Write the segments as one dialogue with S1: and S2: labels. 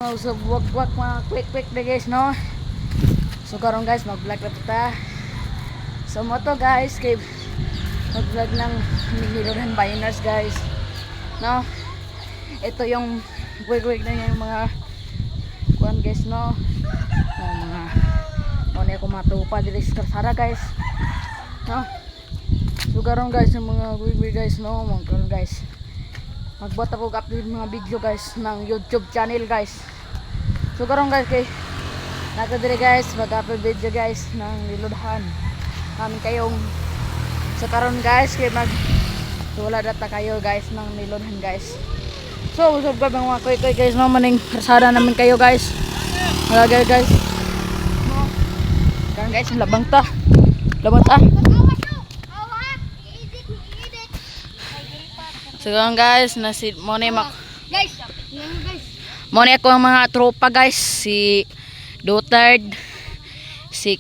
S1: So wag mga quick na guys no. So karon guys mag-vlog na kita. So mo to guys kay mag-vlog ng Nilodan Biners guys. No. Ito yung quick na yung mga kuan guys no. Mga ano ako matupa diri sa Karsada guys. No. So karon guys yung mga quick guys no, mga karon guys. Magbuhat ako upload mga video guys ng YouTube channel guys. So karon guys kay nakadiri guys mag-upload video guys ng Nilodan namin kayong so karon guys kay wala data kayo guys ng Nilodan guys. So usab ka mga koy guys no maning Karsada namin kayo guys. Malagay guys. No. Karon guys labang ta. So guys nasi mo ni
S2: Guys.
S1: Muna ako ang mga tropa guys, si Dotard, si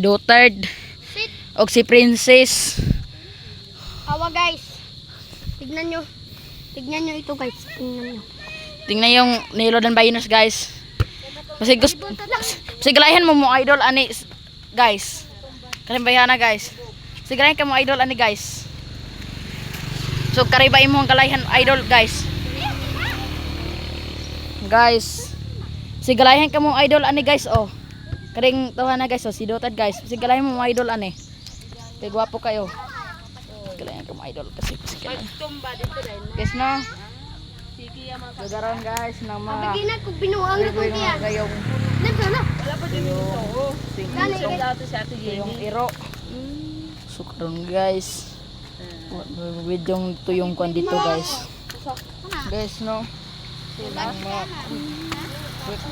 S1: Dotard, o si Princess.
S2: Awa guys. Tignan nyo ito guys.
S1: Tingnan yung Nilodan Biners guys. Kasi galayan mo idol ani guys. Kalimbayana guys. Sigalayan ka mo idol ani guys. So karibay mo ang kalayan idol guys. Guys, sigalayan ka mo idol ani guys oh. Karing tuhan na guys oh, si Dotad guys. Sigalayan mo idol ani. Kay gwapo kayo. Sigalayan ka mo idol kasi sigalayan. Guys no. Sagaron guys ng mga
S2: Bigyan ko binuang na kung tiyan.
S1: Kayong
S2: Wala pa din
S1: yung iro. So karon guys. Video to yung kwan dito guys. Guys no.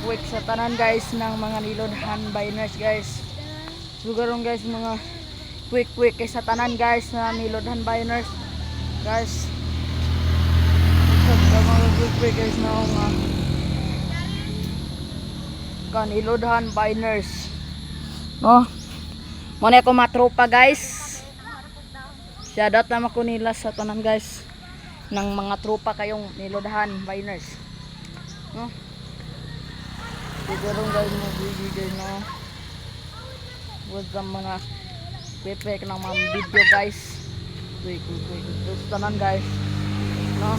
S1: Quick sa tanan guys ng mga Nilodan Biners guys. Sugaron guys mga quick kay sa tanan guys na Nilodan Biners guys. Mga quick guys na mga Nilodan Biners. No. Muna ako matropa guys. Shoutout naman ko nila sa tanan guys ng mga tropa kayong Nilodan Biners. No? Siguro guys magbibigay no. Huwag kang mga pepek ng mga video guys. Quick. Gusto tanan guys. No?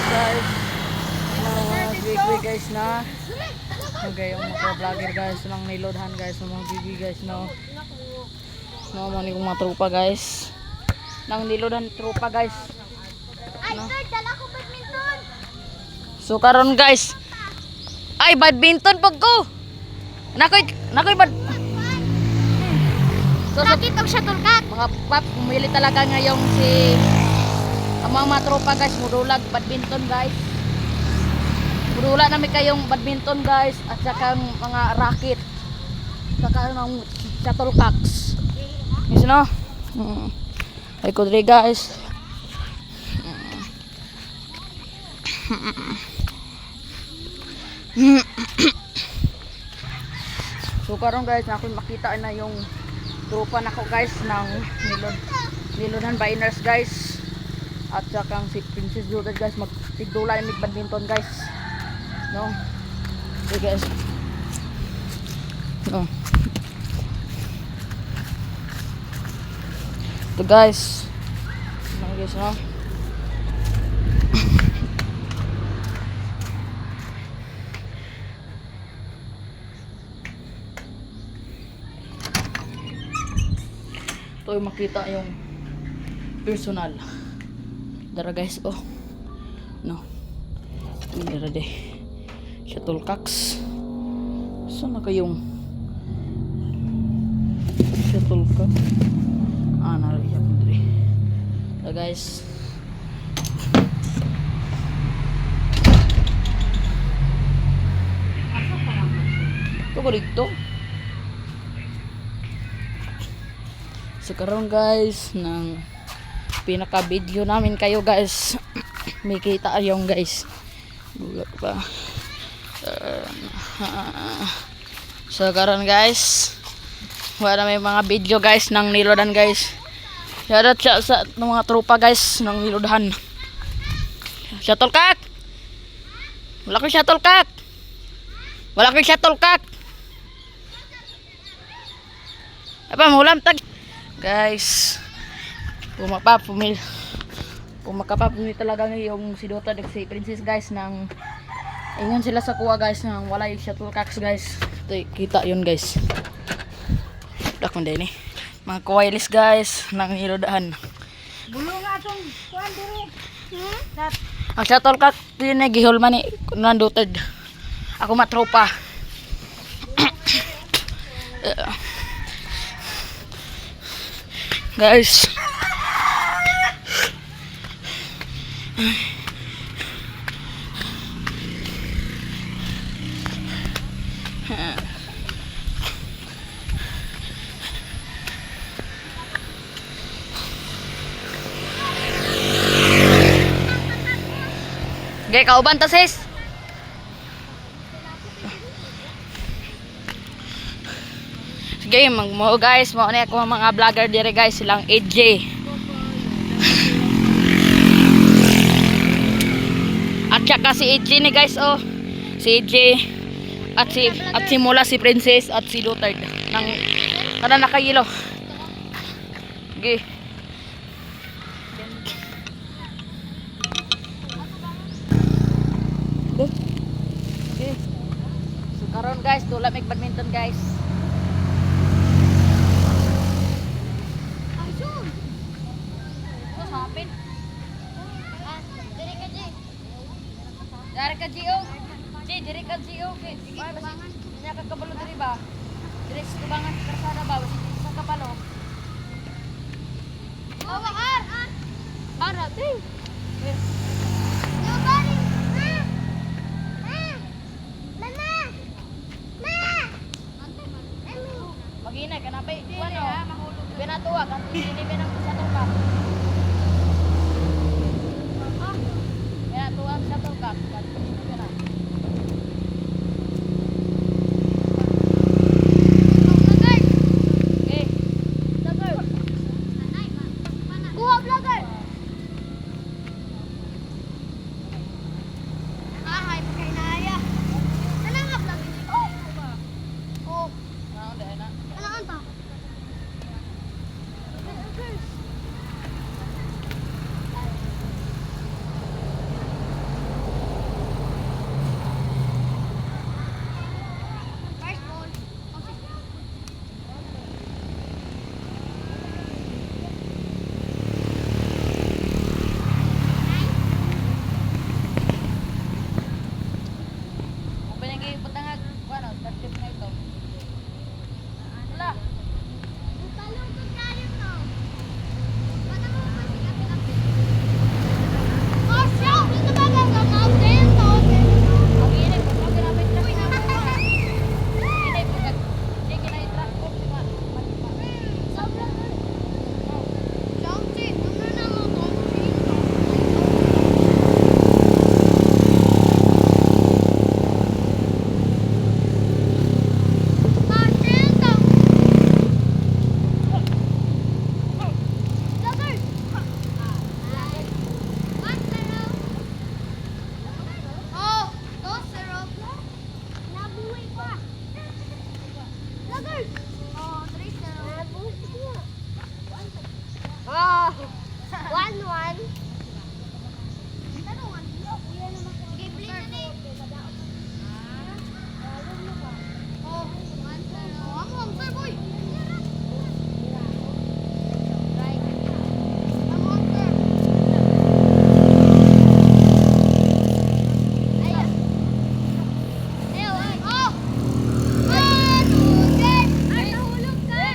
S1: Guys. Quick guys na. Okay, yung mga vlogger guys ng Nilodan guys, mga bibi guys no. No, mani kong mga tropa guys. Nang Nilodan tropa guys. No?
S2: Ay, dala ko badminton.
S1: So karon guys. Ay, badminton pag ko. Nakoy So
S2: Bakit ang shuttlecock?
S1: mga pap, pumili talaga ngayong si ang mga tropa guys, mudulag badminton guys. Mudula namin kayong badminton guys at saka mga racket. Saka ng shuttlecocks. Yes no? Ay kudri guys. So karon guys, ako makita na yung tropa nako guys ng Nilodan Biners guys. At saka si Princess Dotad guys, magtigdula yung badminton guys. No. Okay guys. No. Ito guys. No guys no. Ito yung makita yung personal. Dara guys oh. No. Dara de. Shuttlecocks. Saan na kayong shuttlecock? Nariya po diri. Guys. Ito ko dito. So karon guys ng pinaka video namin kayo guys. May kita yung guys. Bulag pa. So karon guys, wala may mga video guys ng Nilodan guys. Shoutout siya sa mga tropa guys ng Nilodahan. Shuttle cock! Wala ko shuttle cock! Wala ko shuttle cock! Apa mulam tag guys. Pumakapap talaga yung si Dota at si Princess guys ng ingon sila sa kuha guys ng wala yung shuttle cocks guys. Ito, kita yun guys. Dakon din eh. Mga wireless guys ng Nilodahan.
S2: Bulo nga atong kuan diri.
S1: Ang shuttle cock yun eh gihol man eh nandutod. Ako matropa. Guys. Okay, kauban ta sis. Sige, mo guys, mo ni ako mga vlogger dire guys, silang AJ. At saka si AJ ni guys, oh. Si AJ at si Mula, si Princess at si Lutard nang nakayilo. Okay. Okay. So karon guys, dula may badminton guys.
S2: Ayun. What's happened? Diri ka di.
S1: Dari ka Gio. Diri ka Gio. Nya ka kabalo diri ba? Diri sa tubangan sa karsada ba? Sa kapalo.
S2: Bawa ar.
S1: Ara, ting.
S2: Nobody. Mama.
S1: Magina ka na pa. Ano? Binatuwa kan hindi binang sa tuba. Binatuwa sa tuba.
S2: Kuha vlogger. Hay pagkainaya. Ano nga vlogger? Oh. Ano ta? First ball.
S1: Pinagi patangag, ano, tartip na ito. Wala.
S2: Palungkot tayo to. Bata mo pa siya pinapit. Oh, show! Dito ba ba sa mountain?
S1: Magina ko, ginamit lang ko. Hindi po ka. Hindi kina-track ko si Ma.
S2: Chomchi, ano na mo Chomchi? Martin, Vloggers! 1-0. Oh, 2-0. Nabuhay pa. Vloggers! Oh, 3-0. Oh, 1-1. Sige, play na ni. Oh, 1-0. Amo, ang sir, boy. Amo, ang sir. Ayan. Ayaw, ay. Oh! 1, 2, 3. Ay, nahulog ka.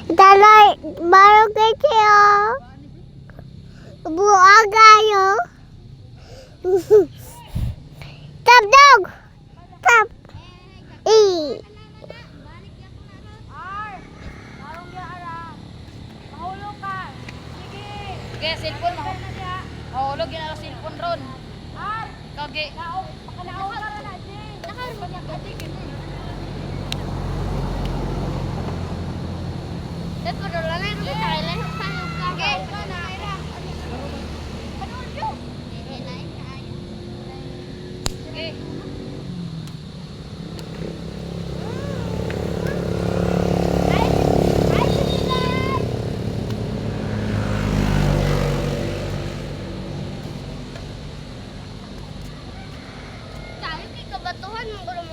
S2: Dalay, baru kecil. Buah gayo. Tap dog. Tap.
S1: Sige, cellphone mo. Mahulog yun ang cellphone ron. Kage.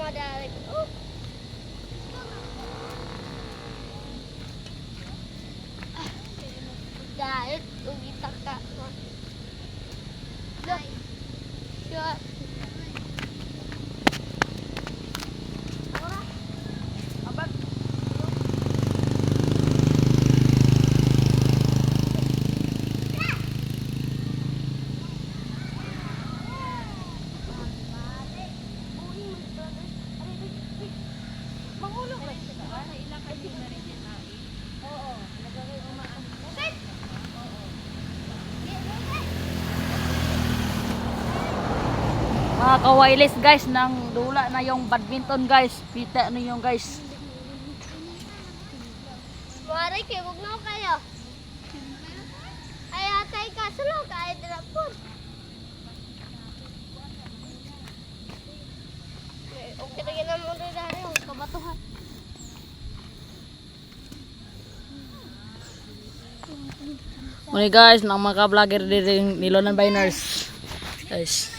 S2: mga direct. Oh. Dahil, umitak ka. Look. Sure.
S1: Abag. Mangulog lang siya. Ilang kayo na rin yan. Oo. Nagagay umaan. Mga kawailis guys, nang dula na yung badminton guys. Pita ano yung guys.
S2: Mari, kibog na kayo. Ay, atay ka. Sulong ka. Ay, drapon. Okay na yan ang muna dahil yung kabatuhan.
S1: Muni guys, nang mga vlogger din Nilonan Biners. Guys.